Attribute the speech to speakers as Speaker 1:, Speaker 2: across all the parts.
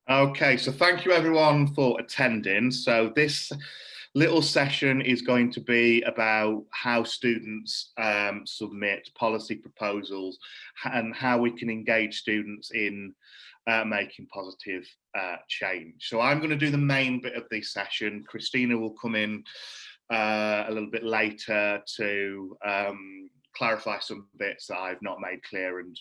Speaker 1: Okay, so thank you everyone for attending. So this little session is going to be about how students submit policy proposals and how we can engage students in making positive change. So I'm going to do the main bit of this session. Christina will come in a little bit later to clarify some bits that I've not made clear and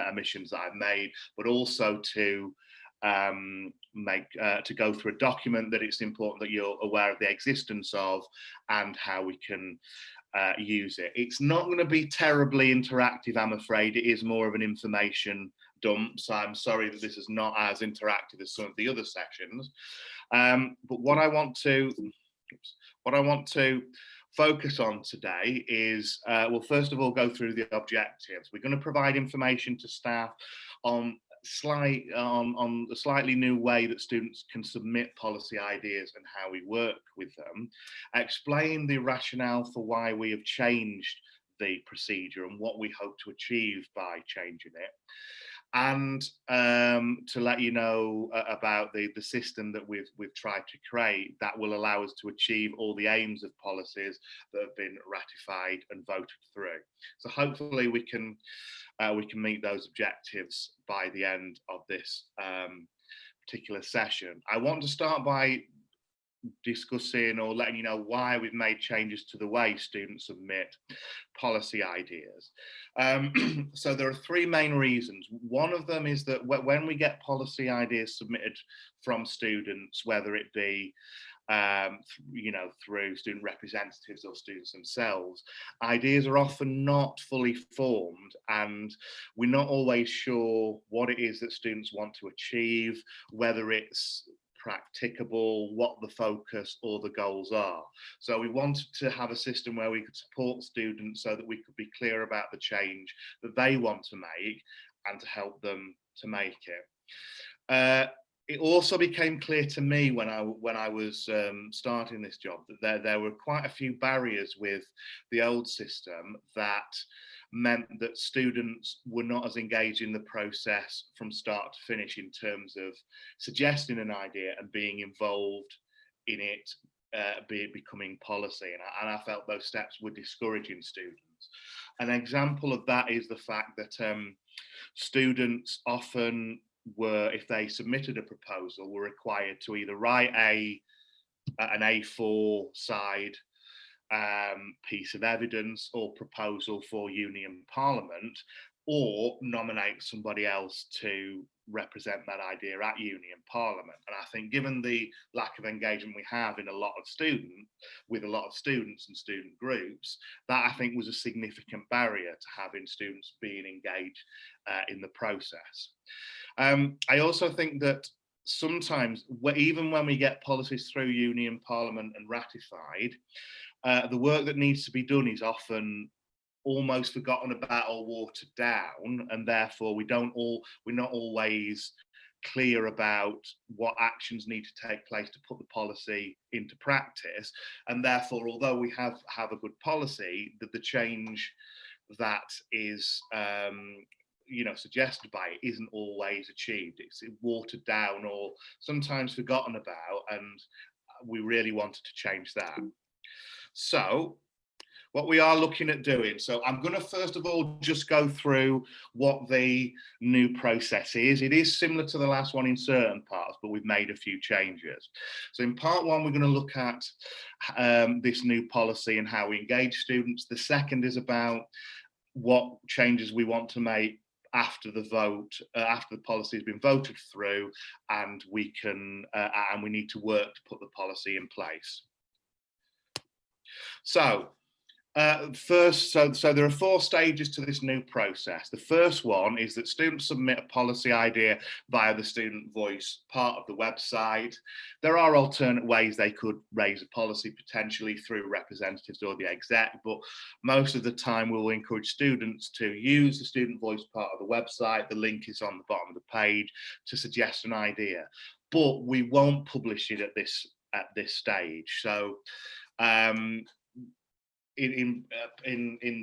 Speaker 1: omissions that I've made, but also to to go through a document that it's important that you're aware of the existence of and how we can use it. It's not going to be terribly interactive, I'm afraid. It is more of an information dump, so I'm sorry that this is not as interactive as some of the other sessions. But what I want to focus on today is, we'll first of all go through the objectives. We're going to provide information to staff on the slightly new way that students can submit policy ideas and how we work with them, explain the rationale for why we have changed the procedure and what we hope to achieve by changing it, and to let you know about the system that we've tried to create that will allow us to achieve all the aims of policies that have been ratified and voted through. So hopefully we can meet those objectives by the end of this particular session. I want to start by discussing or letting you know why we've made changes to the way students submit policy ideas. So there are three main reasons. One of them is that when we get policy ideas submitted from students, whether it be through student representatives or students themselves, ideas are often not fully formed and we're not always sure what it is that students want to achieve, whether it's practicable, what the focus or the goals are. So we wanted to have a system where we could support students so that we could be clear about the change that they want to make and to help them to make it. It also became clear to me when I was starting this job that there were quite a few barriers with the old system that meant that students were not as engaged in the process from start to finish in terms of suggesting an idea and being involved in it, becoming policy. And I felt those steps were discouraging students. An example of that is the fact that students often were, if they submitted a proposal, were required to either write an A4 side piece of evidence or proposal for Union Parliament, or nominate somebody else to represent that idea at Union Parliament. And I think given the lack of engagement we have in a lot of students and student groups, that I think was a significant barrier to having students being engaged in the process. I also think that sometimes, even when we get policies through Union Parliament and ratified, the work that needs to be done is often almost forgotten about or watered down, and therefore we're not always clear about what actions need to take place to put the policy into practice. And therefore, although we have a good policy, that the change that is suggested by it isn't always achieved. It's watered down or sometimes forgotten about, and we really wanted to change that. So what we are looking at doing, so I'm going to first of all just go through what the new process is. It is similar to the last one in certain parts, but we've made a few changes. So in part one, we're going to look at this new policy and how we engage students. The second is about what changes we want to make after the vote, after the policy has been voted through, and we need to work to put the policy in place. So so there are 4 stages to this new process. The first one is that students submit a policy idea via the Student Voice part of the website. There are alternate ways they could raise a policy, potentially through representatives or the exec, but most of the time we'll encourage students to use the Student Voice part of the website. The link is on the bottom of the page to suggest an idea, but we won't publish it at this stage. So in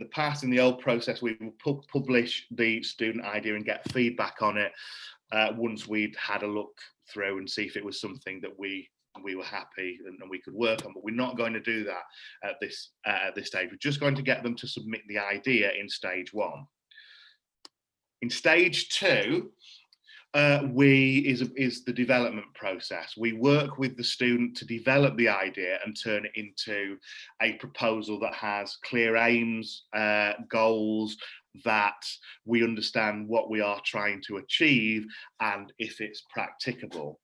Speaker 1: the past, in the old process, we will publish the student idea and get feedback on it once we'd had a look through and see if it was something that we were happy and we could work on. But we're not going to do that at this stage. We're just going to get them to submit the idea in stage 1. In stage 2, is the development process. We work with the student to develop the idea and turn it into a proposal that has clear aims, goals, that we understand what we are trying to achieve and if it's practicable.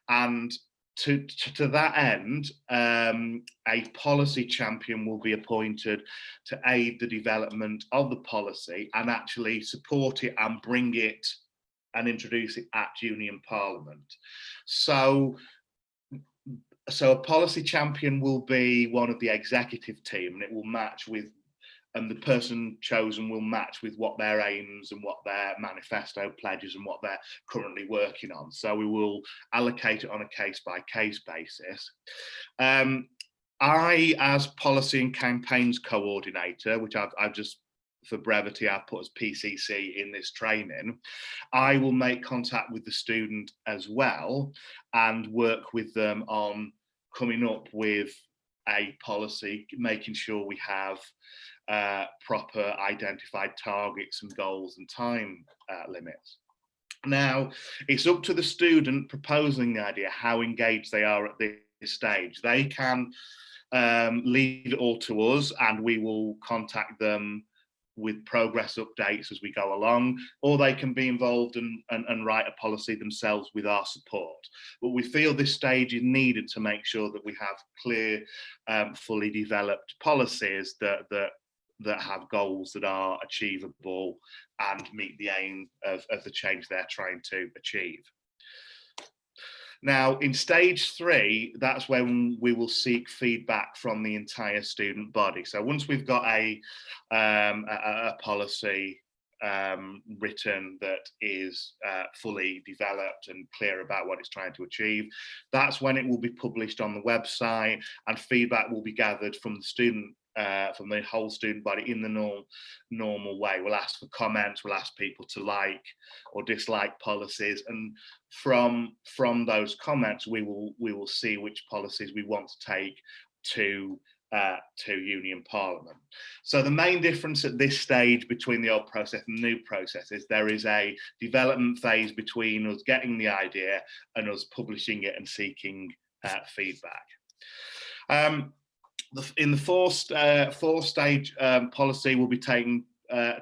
Speaker 1: And to that end, a policy champion will be appointed to aid the development of the policy and actually support it and bring it and introduce it at Union Parliament. So a policy champion will be one of the executive team, and it will match with, and the person chosen will match with what their aims and what their manifesto pledges and what they're currently working on. So we will allocate it on a case-by-case basis. I, as policy and campaigns coordinator, which I've just, for brevity, I've put as PCC in this training, I will make contact with the student as well and work with them on coming up with a policy, making sure we have proper identified targets and goals and time limits. Now, it's up to the student proposing the idea how engaged they are at this stage. They can leave it all to us and we will contact them with progress updates as we go along, or they can be involved and write a policy themselves with our support. But we feel this stage is needed to make sure that we have clear, fully developed policies that have goals that are achievable and meet the aim of the change they're trying to achieve. Now, in stage 3, that's when we will seek feedback from the entire student body. So once we've got a policy written that is fully developed and clear about what it's trying to achieve, that's when it will be published on the website, and feedback will be gathered from the student, from the whole student body in the normal way. We'll ask for comments, we'll ask people to like or dislike policies, and from those comments we will see which policies we want to take to Union Parliament. So the main difference at this stage between the old process and the new process is there is a development phase between us getting the idea and us publishing it and seeking feedback. In the four-stage policy will be taken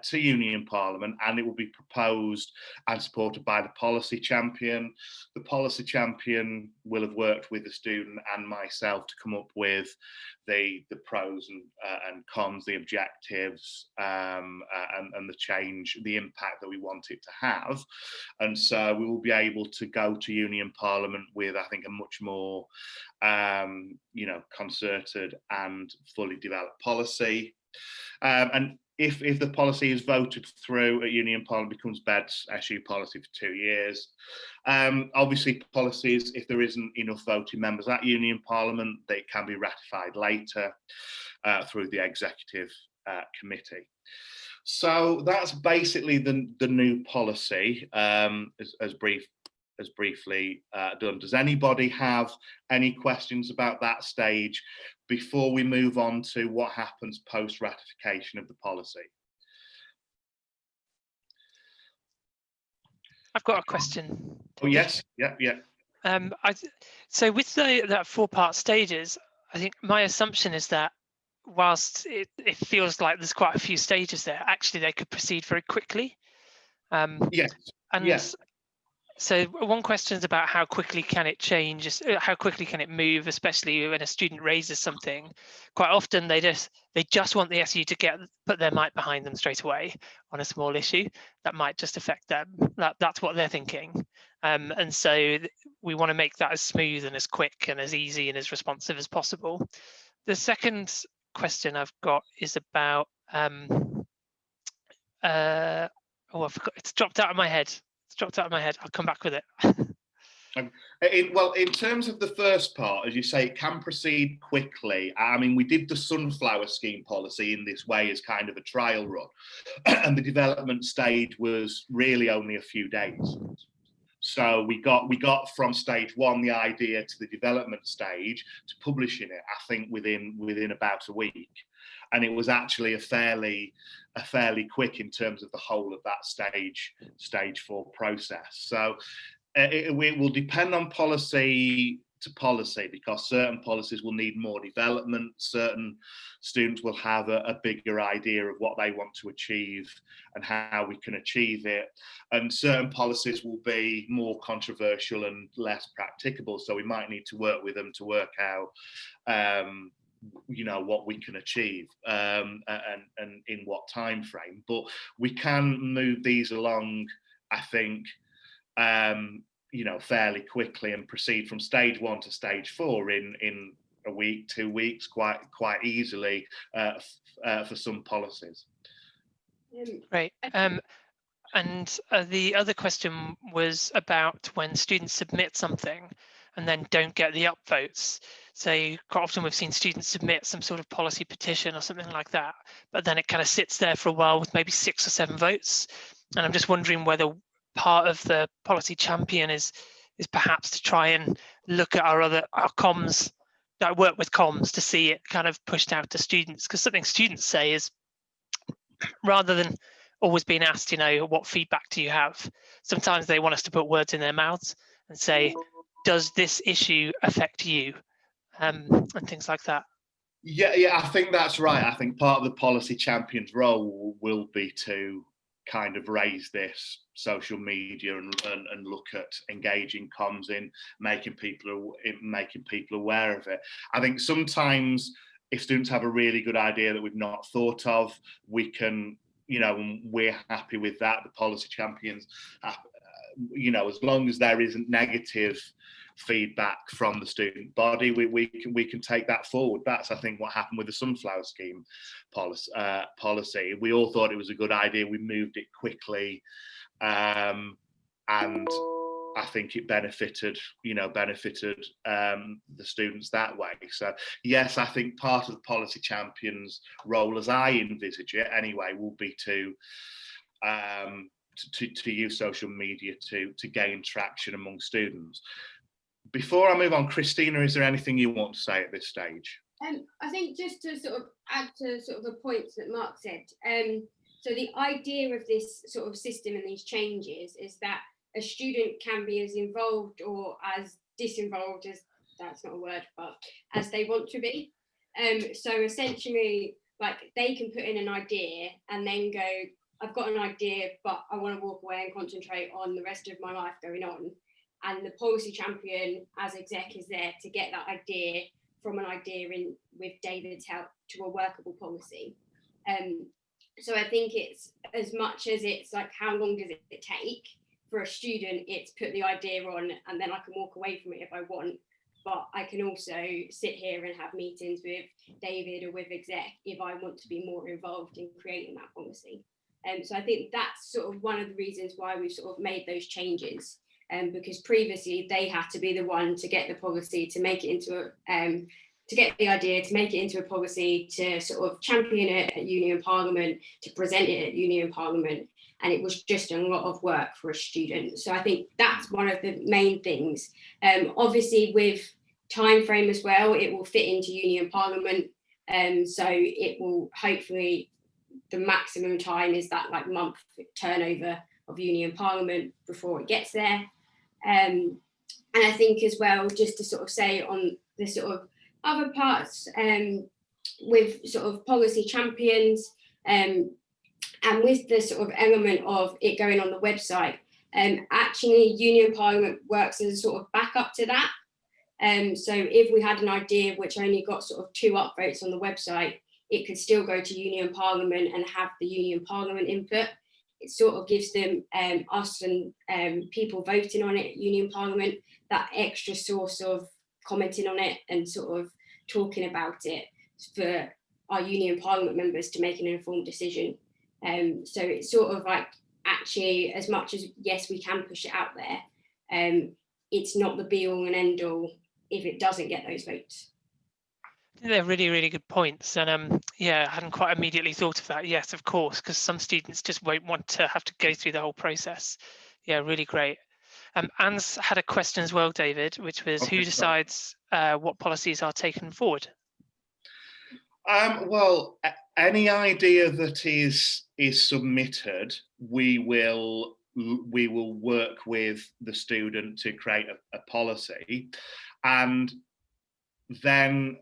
Speaker 1: to Union Parliament, and it will be proposed and supported by the policy champion. The policy champion will have worked with the student and myself to come up with the pros and cons, the objectives, and the change, the impact that we want it to have. And so we will be able to go to Union Parliament with, I think, a much more concerted and fully developed policy. And if the policy is voted through at Union Parliament, becomes BED's SU policy for 2 years. Obviously, policies, if there isn't enough voting members at Union Parliament, they can be ratified later through the executive committee. So that's basically the new policy, as briefly done. Does anybody have any questions about that stage before we move on to what happens post ratification of the policy?
Speaker 2: I've got a question.
Speaker 1: Oh yes, yeah.
Speaker 2: So with that 4-part stages, I think my assumption is that whilst it feels like there's quite a few stages there, actually they could proceed very quickly.
Speaker 1: Yes.
Speaker 2: And
Speaker 1: yes.
Speaker 2: So one question is about how quickly can it change, how quickly can it move, especially when a student raises something. Quite often they just want the SU to put their might behind them straight away on a small issue that might just affect them. That's what they're thinking. And so we want to make that as smooth and as quick and as easy and as responsive as possible. The second question I've got is about, I forgot, it's dropped out of my head. I'll come back with it.
Speaker 1: Well, in terms of the first part, as you say, it can proceed quickly. I mean, we did the sunflower scheme policy in this way as kind of a trial run, and the development stage was really only a few days. So we got from stage 1 the idea to the development stage to publishing it, I think within about a week, and it was actually a fairly quick in terms of the whole of that stage 4 process. So it will depend on policy to policy, because certain policies will need more development, certain students will have a bigger idea of what they want to achieve and how we can achieve it, and certain policies will be more controversial and less practicable, so we might need to work with them to work out what we can achieve and in what time frame. But we can move these along, I think, fairly quickly, and proceed from stage 1 to stage 4 in a week, 2 weeks, quite easily for some policies.
Speaker 2: Great. And the other question was about when students submit something and then don't get the upvotes. So quite often we've seen students submit some sort of policy petition or something like that, but then it kind of sits there for a while with maybe 6 or 7 votes. And I'm just wondering whether part of the policy champion is perhaps to try and look at our comms, that work with comms, to see it kind of pushed out to students. Because something students say is, rather than always being asked, what feedback do you have, sometimes they want us to put words in their mouths and say, does this issue affect you, and things like that.
Speaker 1: Yeah, I think that's right. I think part of the policy champion's role will be to kind of raise this social media and look at engaging comms in making people aware of it. I think sometimes if students have a really good idea that we've not thought of, we can, we're happy with that. The policy champions, as long as there isn't negative feedback from the student body, we can take that forward. That's, I think, what happened with the Sunflower Scheme policy. We all thought it was a good idea. We moved it quickly, and I think it benefited the students that way. So yes, I think part of the policy champion's role, as I envisage it anyway, will be to use social media to gain traction among students. Before I move on, Christina, is there anything you want to say at this stage?
Speaker 3: I think just to sort of add to sort of the points that Mark said. So the idea of this sort of system and these changes is that a student can be as involved or as disinvolved, as that's not a word, but as they want to be. So essentially, like, they can put in an idea and then go, I've got an idea, but I want to walk away and concentrate on the rest of my life going on. And the policy champion as exec is there to get that idea from an idea in with David's help to a workable policy. So I think it's, as much as it's like, how long does it take for a student, it's put the idea on and then I can walk away from it if I want. But I can also sit here and have meetings with David or with exec if I want to be more involved in creating that policy. So I think that's sort of one of the reasons why we've sort of made those changes. Because previously they had to be the one to get the policy, to make it into to get the idea, to make it into a policy, to sort of champion it at Union Parliament, to present it at Union Parliament, and it was just a lot of work for a student. So I think that's one of the main things. Obviously with time frame as well, it will fit into Union Parliament, so it will hopefully, the maximum time is that like month turnover of Union Parliament before it gets there. And I think as well, just to sort of say on the sort of other parts, with sort of policy champions, and with the sort of element of it going on the website, actually Union Parliament works as a sort of backup to that. So if we had an idea which only got sort of 2 upvotes on the website, it could still go to Union Parliament and have the Union Parliament input. It sort of gives them, us and people voting on it at Union Parliament, that extra source of commenting on it and sort of talking about it for our Union Parliament members to make an informed decision. So it's sort of like, actually, as much as, yes, we can push it out there, it's not the be all and end all if it doesn't get those votes.
Speaker 2: They're really, really good points. And yeah, I hadn't quite immediately thought of that. Yes, of course, because some students just won't want to have to go through the whole process. Yeah, really great. Anne's had a question as well, David, which was
Speaker 1: Okay,
Speaker 2: who decides what policies are taken forward?
Speaker 1: Well, any idea that is submitted, we will work with the student to create a policy, and then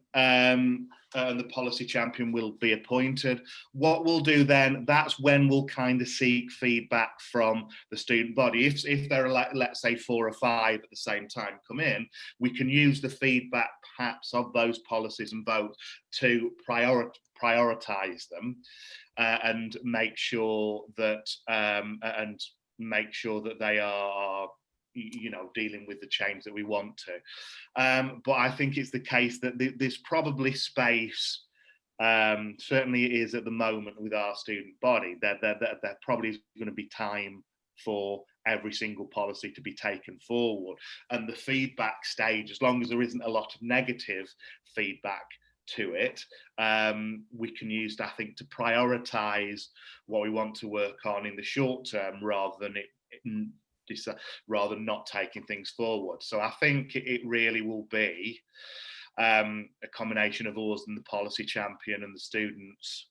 Speaker 1: the policy champion will be appointed. What we'll do then, that's when we'll kind of seek feedback from the student body. If there are, let's say, 4 or 5 at the same time come in, we can use the feedback perhaps of those policies and votes to prioritize them and make sure that they are, you know, dealing with the change that we want to. But I think it's the case that there's probably space, certainly it is at the moment with our student body, there probably is going to be time for every single policy to be taken forward. And the feedback stage, as long as there isn't a lot of negative feedback to it, we can use, I think, to prioritise what we want to work on in the short term rather than not taking things forward. So I think it really will be a combination of us and the policy champion and the students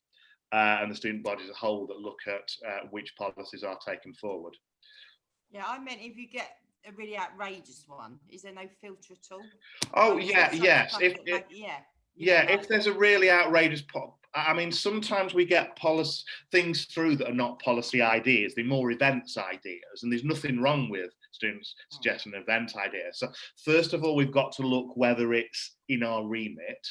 Speaker 1: and the student body as a whole that look at which policies are taken forward.
Speaker 4: Yeah, I meant if you get a really outrageous one, is there no filter at all?
Speaker 1: Oh, yeah, yes. If there's a really outrageous I mean, sometimes we get things through that are not policy ideas, they're more events ideas, and there's nothing wrong with students suggesting an event idea. So first of all, we've got to look whether it's in our remit,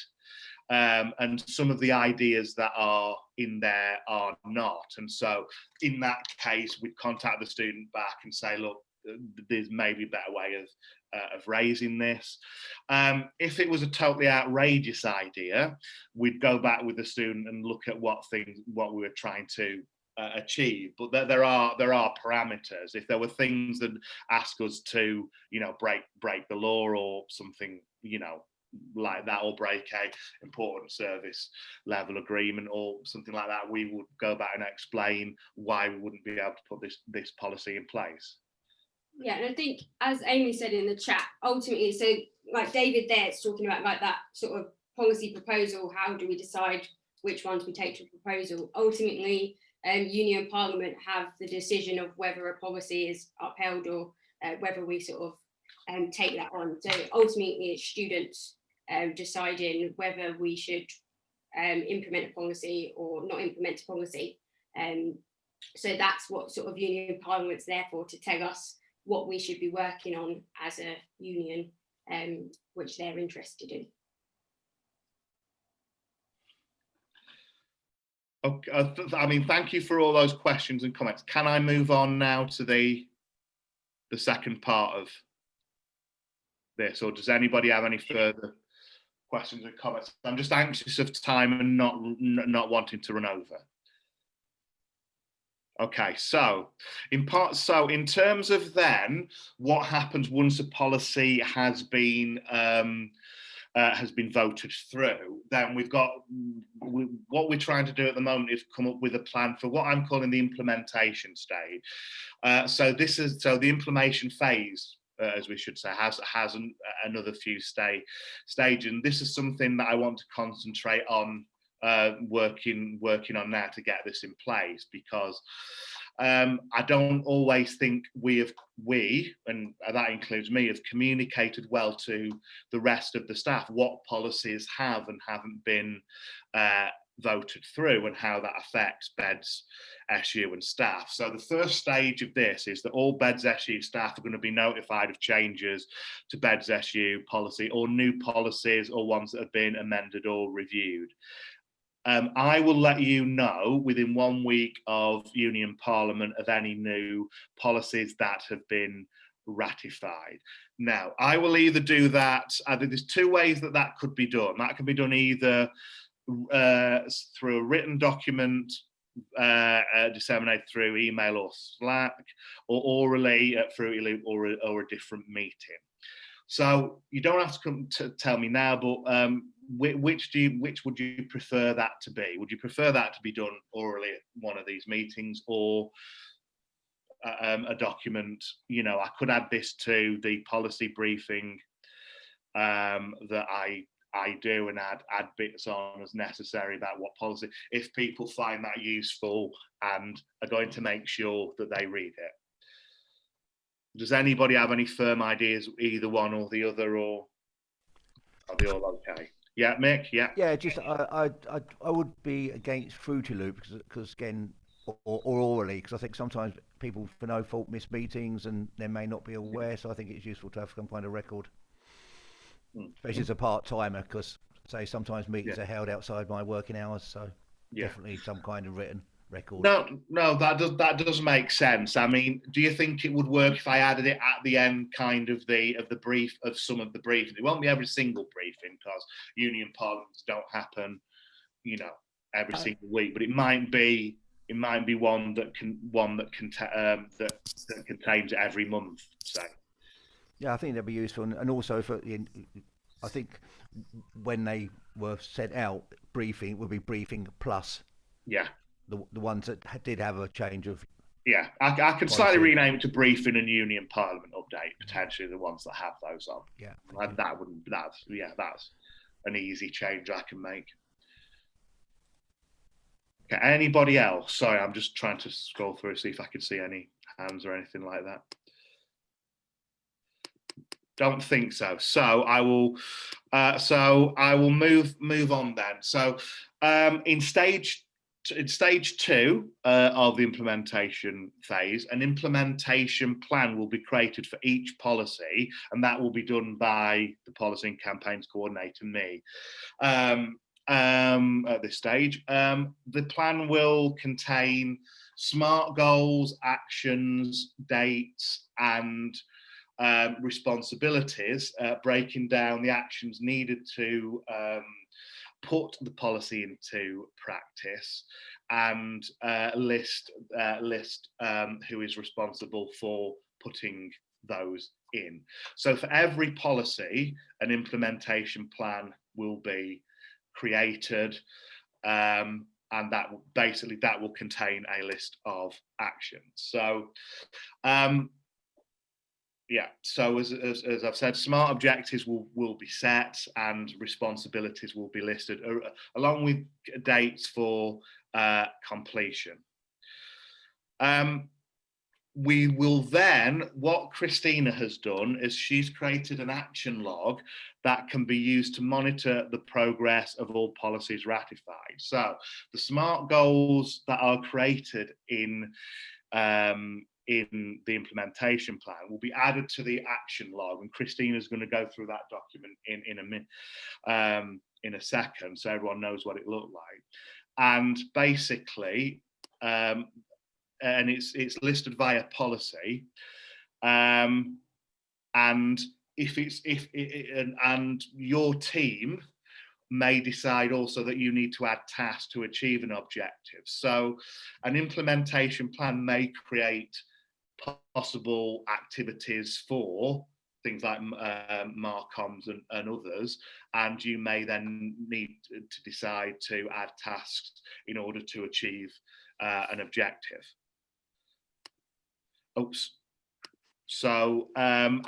Speaker 1: and some of the ideas that are in there are not. And so in that case, we'd contact the student back and say, look, there's maybe a better way of raising this. If it was a totally outrageous idea, we'd go back with the student and look at what we were trying to achieve. But there are parameters. If there were things that ask us to, you know, break the law or something, you know, like that, or break a important service level agreement or something like that, we would go back and explain why we wouldn't be able to put this policy in place.
Speaker 3: Yeah, and I think, as Amy said in the chat, ultimately, so like David there, it's talking about like that sort of policy proposal. How do we decide which ones we take to a proposal? Ultimately, Union Parliament have the decision of whether a policy is upheld or whether we sort of take that on. So ultimately, it's students deciding whether we should implement a policy or not implement a policy. So that's what sort of Union Parliament's there for, to tell us what we should be working on as a union, which they're interested in.
Speaker 1: Okay, I mean, thank you for all those questions and comments. Can I move on now to the second part of this, or does anybody have any further questions and comments? I'm just anxious of time and not wanting to run over. Okay, so in terms of then what happens once a policy has been voted through, then what we're trying to do at the moment is come up with a plan for what I'm calling the implementation stage. So the implementation phase, as we should say, has another few stages, and this is something that I want to concentrate on working on now to get this in place, because I don't always think we, and that includes me, have communicated well to the rest of the staff what policies have and haven't been voted through and how that affects BEDS SU and staff. So the first stage of this is that all BEDS SU staff are going to be notified of changes to BEDS SU policy or new policies or ones that have been amended or reviewed. I will let you know within 1 week of Union Parliament of any new policies that have been ratified. Now, I will either do that, there's 2 ways that could be done. That can be done either through a written document disseminated through email or Slack, or orally through or a different meeting. So you don't have to come to tell me now, but which would you prefer that to be? Would you prefer that to be done orally at one of these meetings, or a document, you know, I could add this to the policy briefing that I do, and add bits on as necessary about what policy, if people find that useful and are going to make sure that they read it. Does anybody have any firm ideas, either one or the other, or are they all okay? Yeah, Mick. Yeah.
Speaker 5: Yeah, just I would be against Fruity Loop because again, or orally, because I think sometimes people for no fault miss meetings and they may not be aware. So I think it's useful to have some kind of record, especially as a part timer, because say sometimes meetings are held outside my working hours. So definitely some kind of written record.
Speaker 1: No, that does make sense. I mean, do you think it would work if I added it at the end, kind of the brief of some of the briefings? It won't be every single briefing because union parliaments don't happen, you know, every single week. But it might be one that contains it every month. Say.
Speaker 5: Yeah, I think that'd be useful, and also I think when they were sent out, briefing would be briefing plus.
Speaker 1: Yeah.
Speaker 5: The ones that did have a change of.
Speaker 1: Yeah, I can slightly rename it to briefing and union parliament update, potentially the ones that have those on.
Speaker 5: Yeah,
Speaker 1: that's an easy change I can make. Okay, anybody else? Sorry, I'm just trying to scroll through, see if I can see any hands or anything like that. Don't think so. So I will move on then. So in stage 2 of the implementation phase, an implementation plan will be created for each policy, and that will be done by the policy and campaigns coordinator, me. At this stage, the plan will contain SMART goals, actions, dates, and responsibilities, breaking down the actions needed to put the policy into practice, and list who is responsible for putting those in. So for every policy, an implementation plan will be created, and that will contain a list of actions. So so as I've said, SMART objectives will be set and responsibilities will be listed, along with dates for completion. We will then, what Christina has done is she's created an action log that can be used to monitor the progress of all policies ratified. So the SMART goals that are created in the implementation plan will be added to the action log, and Christina's going to go through that document in a second, so everyone knows what it looked like. And basically, and it's listed via policy, and and your team may decide also that you need to add tasks to achieve an objective. So an implementation plan may create possible activities for things like Marcoms and others, and you may then need to decide to add tasks in order to achieve an objective. Oops. So and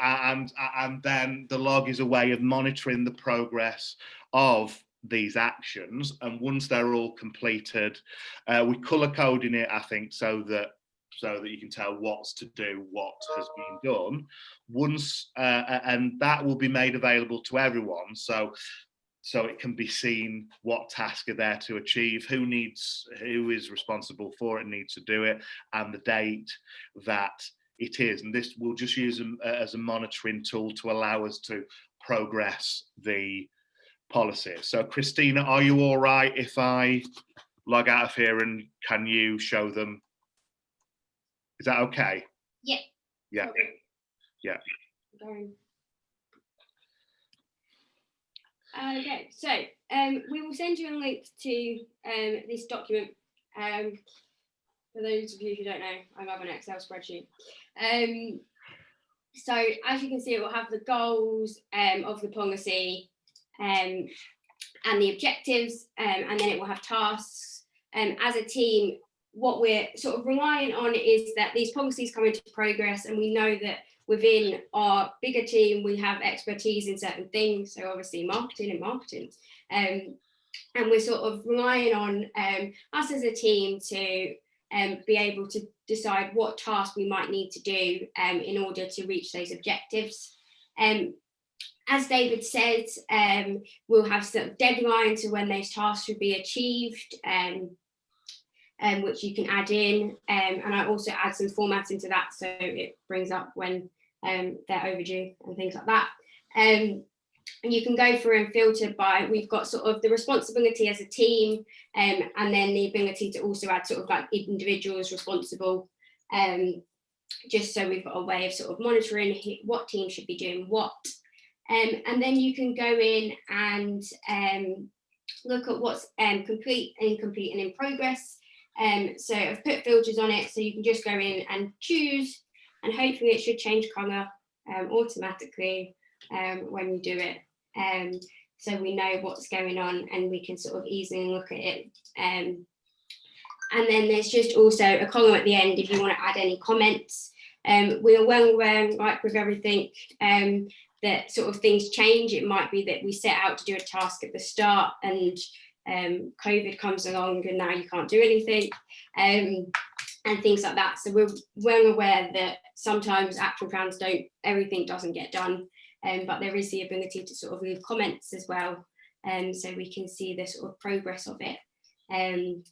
Speaker 1: then the log is a way of monitoring the progress of these actions, and once they're all completed, we color coding it, I think, so that you can tell what's to do, what has been done. Once and that will be made available to everyone, so it can be seen what tasks are there to achieve, who is responsible for it, needs to do it, and the date that it is. And this we'll just use as a monitoring tool to allow us to progress the policy. So Christina, are you all right if I log out of here, and can you show them? Is that okay?
Speaker 3: Yeah.
Speaker 1: Yeah.
Speaker 3: Okay.
Speaker 1: Yeah.
Speaker 3: Okay, so we will send you a link to this document. For those of you who don't know, I love an Excel spreadsheet. So as you can see, it will have the goals of the policy and the objectives, and then it will have tasks. As a team, what we're sort of relying on is that these policies come into progress, and we know that within our bigger team we have expertise in certain things, so obviously marketing, and we're sort of relying on us as a team to be able to decide what tasks we might need to do in order to reach those objectives. As David said, we'll have some deadlines to when those tasks should be achieved, which you can add in, and I also add some formats into that, so it brings up when they're overdue and things like that. And you can go through and filter by, we've got sort of the responsibility as a team, and then the ability to also add sort of like individuals responsible, just so we've got a way of sort of monitoring what team should be doing what. And then you can go in and look at what's complete, incomplete, and in progress. So I've put filters on it, so you can just go in and choose, and hopefully it should change colour automatically when you do it. So we know what's going on and we can sort of easily look at it. And then there's just also a column at the end if you want to add any comments. We are well aware, like with everything, that sort of things change. It might be that we set out to do a task at the start and COVID comes along and now you can't do anything, and things like that. So we're well aware that sometimes action plans everything doesn't get done, but there is the ability to sort of leave comments as well, so we can see the sort of progress of it. And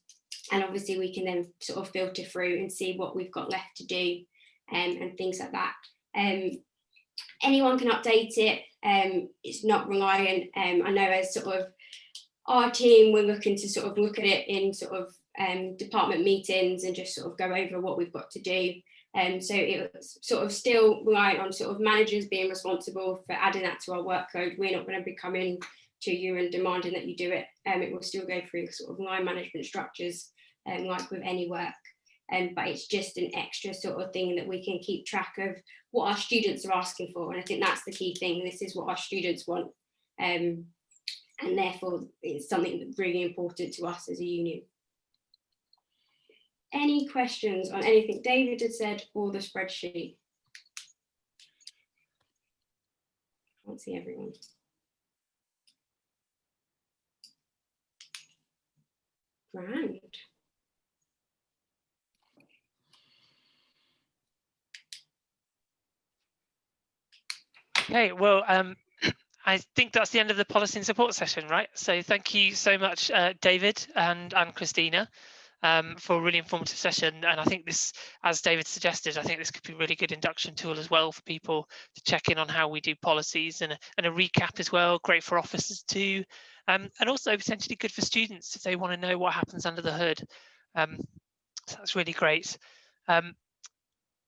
Speaker 3: obviously we can then sort of filter through and see what we've got left to do, and things like that. Anyone can update it. It's not reliant. I know as sort of our team, we're looking to sort of look at it in sort of department meetings and just sort of go over what we've got to do. So it's sort of still reliant on sort of managers being responsible for adding that to our workload. We're not going to be coming to you and demanding that you do it. It will still go through sort of line management structures, like with any work. But it's just an extra sort of thing that we can keep track of what our students are asking for. And I think that's the key thing. This is what our students want. And therefore it's something that's really important to us as a union. Any questions on anything David had said or the spreadsheet? I can't see everyone. Grand.
Speaker 2: Okay, well, I think that's the end of the policy and support session, right? So thank you so much, David and Christina, for a really informative session. And I think this, as David suggested, I think this could be a really good induction tool as well for people to check in on how we do policies, and a recap as well, great for officers too, and also potentially good for students if they want to know what happens under the hood. So that's really great. I'm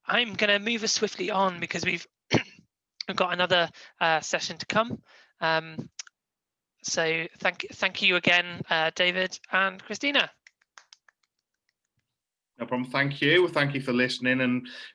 Speaker 2: going to move us swiftly on because we've got another session to come. So thank you again, David and Christina.
Speaker 1: No problem. Thank you. Thank you for listening and